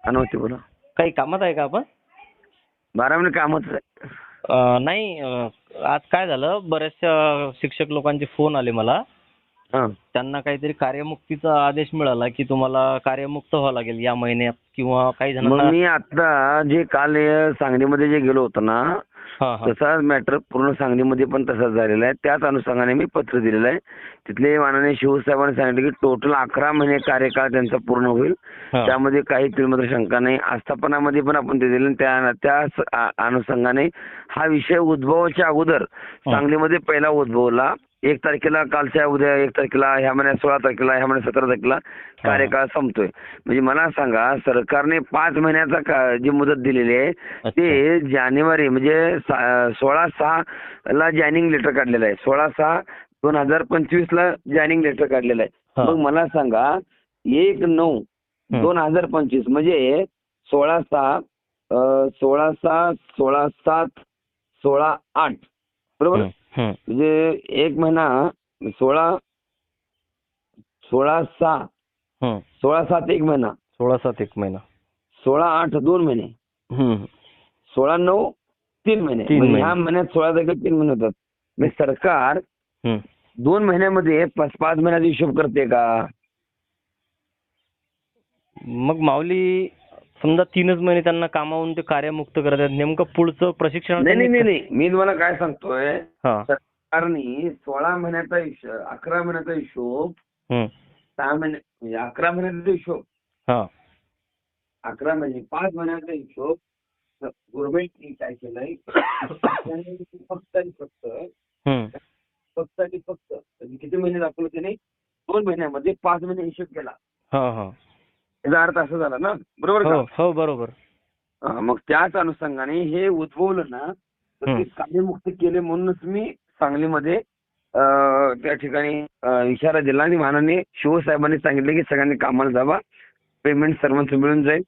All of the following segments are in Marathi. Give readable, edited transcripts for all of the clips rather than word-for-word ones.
अनवती बोला. काही कामात आहे का आपण? 12 मिनिट कामच आहे. नाही, आज काय झालं, बऱ्याचशा शिक्षक लोकांचे फोन आले मला. हा. त्यांना काहीतरी कार्यमुक्तीचा आदेश मिळाला की तुम्हाला कार्यमुक्त व्हावं लागेल या महिन्यात, किंवा काही मग जणांना. मी आता जे काल सांगलीमध्ये जे गेलो होतो ना, हा हा तसाच मॅटर पूर्ण सांगलीमध्ये पण तसाच झालेला आहे. त्याच अनुषंगाने मी पत्र दिलेलं आहे. तिथले माननीय शिवसाहेबांनी सांगितलं की टोटल 11 महिने कार्यकाळ त्यांचा पूर्ण होईल. हा. त्यामध्ये काही तिळमात्र शंका नाही. आस्थापनामध्ये पण आपण ते दिले. त्याच अनुषंगाने हा विषय उद्भवाच्या अगोदर सांगलीमध्ये पहिला उद्भवला. 1 तारखेला, कालच्या उद्या 1 तारखेला, ह्या महिन्यात 16 तारखेला, ह्या महिन्यात 17 तारखेला कार्यकाळ संपतोय. म्हणजे मला सांगा, सरकारने 5 महिन्याचा जी मुदत दिलेली आहे ते जानेवारी म्हणजे 16/6 ला जॉईनिंग लेटर काढलेलं आहे. 16/6/2025 ला जॉईनिंग लेटर काढलेलं आहे. मग मला सांगा 1/9/2025 म्हणजे 16/6, 16/6, 16/7, 16/8 बरोबर. म्हणजे 1 महिना 16/6 16/7 1 महिना, 16/7 1 महिना, 16/8 2 महिने, 16/9 3 महिने. म्हणजे ह्या महिन्यात 16 तारखेला 3 महिने होतात. म्हणजे सरकार 2 महिन्यामध्ये 5 महिन्याचा हिशोब करते का? मग माऊली, समजा 3च महिने त्यांना कामावून ते कार्यमुक्त करतात, नेमकं पुढचं प्रशिक्षण? नाही, मी तुम्हाला काय सांगतोय, सरकारने 16 महिन्याचा हिशोब, 11 महिन्याचा हिशोब, 6 महिने म्हणजे 11 महिन्याचा हिशोब, 11 महिने 5 महिन्याचा हिशोब गव्हर्नमेंटने काय केलंय, फक्त किती महिने दाखवलं त्याने, 2 महिन्यामध्ये 5 महिने हिशोब केला. याचा अर्थ असा झाला ना, बरोबर का? हो बरोबर. मग त्याच अनुषंगाने हे उद्भवलं ना, तर ते कार्यमुक्त केले. म्हणूनच मी सांगलीमध्ये त्या ठिकाणी इशारा दिला आणि माननीय शिवसाहेबांनी सांगितले की सगळ्यांनी कामाला जावा, पेमेंट सर्वांचं मिळून जाईल.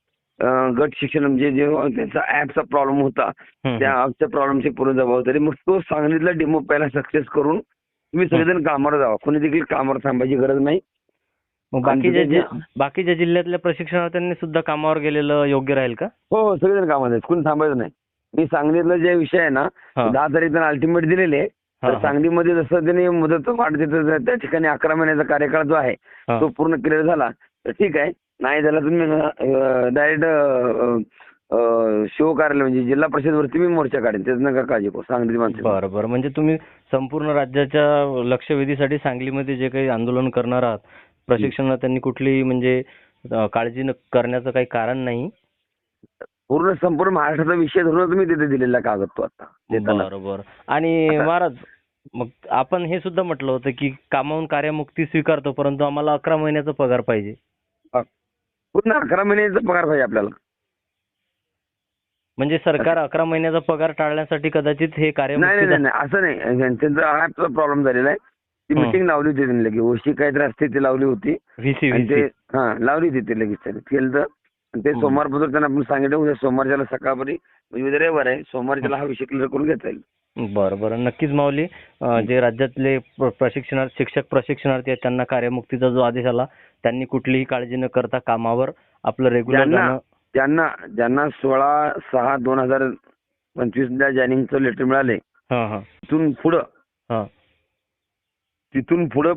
गट शिक्षण म्हणजे जे त्यांचा ऍपचा प्रॉब्लेम होता, त्या ऍपच्या प्रॉब्लेमची पूर्ण जबाबदारी. मग तो सांगलीतला डेमो पहिला सक्सेस करून तुम्ही सगळेजण कामावर जावा. कोणी देखील कामावर थांबायची गरज नाही. बाकीच्या जिल्ह्यातल्या प्रशिक्षणार्थ्यांनी सुद्धा कामावर गेलेलं योग्य राहील का? हो, सगळेजण कामावर आहेत, कोणी थांबायचं नाही. मी सांगलीतला जे विषय आहे ना, 10 तारीख त्यांना अल्टिमेट दिलेले आहे. तर सांगलीमध्ये जसं त्यांनी मुदत वाढ देत, त्या ठिकाणी 11 महिन्याचा कार्यकाळ जो आहे तो पूर्ण क्लिअर झाला तर ठीक आहे. नाही झाला तुम्ही डायरेक्ट शिव कार्यालय म्हणजे जिल्हा परिषदवरती मी मोर्चा काढेन, त्याच नका काळजी करू. सांगली माणसं बरं. म्हणजे तुम्ही संपूर्ण राज्याच्या लक्षवेधीसाठी सांगलीमध्ये जे काही आंदोलन करणार आहात, प्रशिक्षणार्थ्यांनी कुठली म्हणजे काळजी करण्याचं काही कारण नाही. संपूर्ण महाराष्ट्राचा विषय धरूनच मी तिथे दिलेला कागद तो आता. बरोबर. आणि महाराज, मग आपण हे सुद्धा म्हटलं होतं की कामावून कार्यमुक्ती स्वीकारतो, परंतु आम्हाला 11 महिन्याचा पगार पाहिजे. पूर्ण 11 महिन्याचा पगार पाहिजे आपल्याला. म्हणजे सरकार 11 महिन्याचा पगार टाळण्यासाठी कदाचित हे कार्य. नाही, असं नाही. त्यांचा ऍपचा प्रॉब्लेम झालेला आहे. ती मिटिंग लावली होती त्यांनी, लगेच ओशी काहीतरी असते ती लावली होती. लावली होती ते लगेच केलं. ते सोमवारपासून त्यांना आपण सांगितलं, उद्या सोमवारच्याला सकाळपर्यंत, म्हणजे उद्या रविवार आहे, सोमवारच्याला हा विषय क्लिअर करून घेता येईल. बरं. नक्कीच माऊली, जे राज्यातले शिक्षक प्रशिक्षणार्थी आहेत त्यांना कार्यमुक्तीचा जो आदेश आला, त्यांनी कुठलीही काळजी न करता कामावर आपलं रेग्युलर ज्यांना 16/6/2025 ला जॉईनिंगचं लेटर मिळाले, तिथून पुढं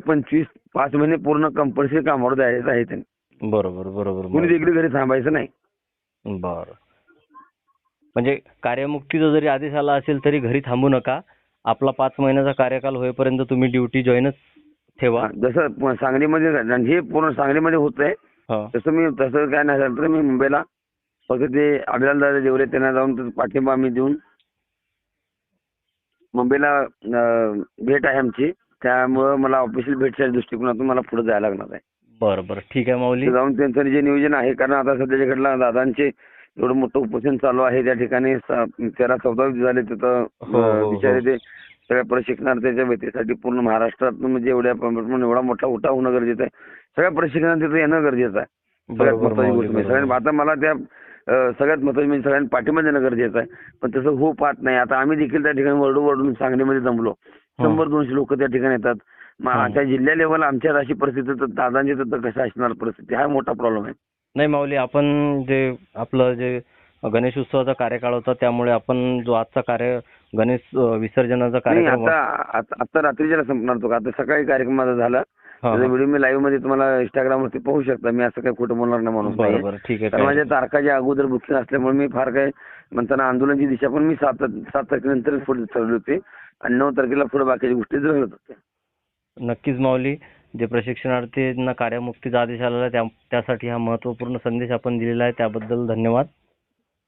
5 महिने पूर्ण कंपल्सरी कामावर जायचं आहे त्यांनी. बरोबर. कुणी देखील घरी थांबायचं नाही. बरं. म्हणजे कार्यमुक्तीचा जरी आदेश आला असेल तरी घरी थांबू नका. आपला 5 महिन्याचा कार्यकाल होईपर्यंत तुम्ही ड्युटी जॉईनच ठेवा. जसं सांगलीमध्ये हे पूर्ण सांगलीमध्ये होतंय तसं काय नाही झालं तर मी मुंबईला फक्त ते अभिलालदादा जेवढे त्यांना जाऊन पाठिंबा आम्ही देऊन, मुंबईला भेट आहे आमची, त्यामुळं मला ऑफिशियल भेटच्या दृष्टिकोनातून मला पुढे जायला लागणार आहे. बरं. ठीक आहे माऊली. जाऊन त्यांचं जे नियोजन आहे, कारण आता सध्याच्या घडला दादांचे एवढं मोठं उपोषण चालू आहे त्या ठिकाणी 13-14 झाले तिथं बिचारे ते सगळ्या प्रशिक्षणार्थीच्या व्यतीसाठी पूर्ण महाराष्ट्रात म्हणजे एवढा मोठा उठाव होणं गरजेचं आहे. सगळ्या प्रशिक्षणार्थी तिथं येणं गरजेचं आहे. सगळ्यात महत्वाची गोष्ट म्हणजे आता मला त्या सगळ्यात महत्वाची म्हणजे सगळ्यांनी पाठिंबा देणं गरजेचं आहे. पण तसं होऊ पाहत नाही. आता आम्ही देखील त्या ठिकाणी वरडून सांगलीमध्ये जमलो, 100-200 लोक त्या ठिकाणी येतात. त्या जिल्हा लेवल आमच्या अशी परिस्थिती, तर दादांची तर कसं असणार परिस्थिती, हा मोठा प्रॉब्लेम आहे. नाही माऊली, आपण जे आपलं जे गणेश उत्सवाचा कार्यकाळ होता त्यामुळे आपण जो आजचा गणेश विसर्जनाचा नाही, कार्यक्रम आता रात्रीच्याला संपणार तो. आता सकाळी कार्यक्रम माझा झाला. हा, त्याचा हा. व्हिडिओ मी लाईव्ह मध्ये तुम्हाला इंस्टाग्रामवरती पाहू शकता. मी असं काही खोटं बोलणार नाही माणूस बरं नाही. बरं, ठीक आहे. कारण माझ्या तारखाच्या अगोदर बुकिंग असल्यामुळे मी फार काय म्हणताना आंदोलनाची दिशा पण मी 7 तारखेनंतर पुढे ठरवली होती आणि 9 तारखेला पुढे बाकीच्या गोष्टी ठरवत होत्या. नक्कीच माऊली, जे प्रशिक्षणार्थींना कार्यमुक्तीचा आदेश आलेला आहे त्यासाठी हा महत्त्वपूर्ण संदेश आपण दिलेला आहे, त्याबद्दल धन्यवाद.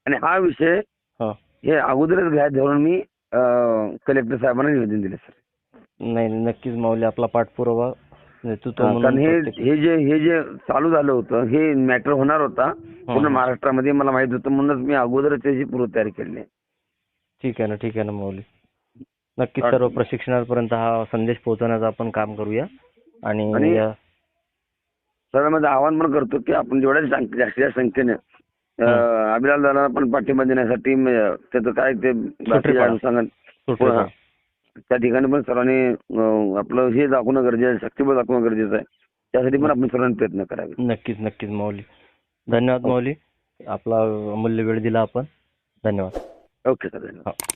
आणि हा विषय हा. हे अगोदरच घ्यायला धरून मी कलेक्टर साहेबांना निवेदन दिले सर. नाही नाही, नक्कीच माऊली, आपला पाठपुरावा नेतृत्व कारण म्हणून हे जे चालू झालं होतं हे मॅटर होणार होता पूर्ण महाराष्ट्रामध्ये, मला माहित होतं. म्हणूनच मी अगोदरच त्याची पूर्वतयारी केली आहे. ठीक आहे ना माऊली. नक्कीच सर्व प्रशिक्षणार्थीपर्यंत हा संदेश पोहोचवण्याचं आपण काम करूया. आणि सर्वांमध्ये आवाहन पण करतो की आपण जेवढ्या जास्तीत जास्त संख्येने अभिलाल दादांना पण पाठिंबा देण्यासाठी त्याचं काय ते बाकीच्या अनुषंगाने त्या ठिकाणी पण सर्वांनी आपलं हे दाखवणं गरजेचं आहे, शक्तिबळ दाखवणं गरजेचं आहे. त्यासाठी पण आपण सर्वांनी प्रयत्न करावे. नक्कीच माऊली. धन्यवाद माऊली, आपला अमूल्य वेळ दिला आपण. धन्यवाद. ओके सर, धन्यवाद.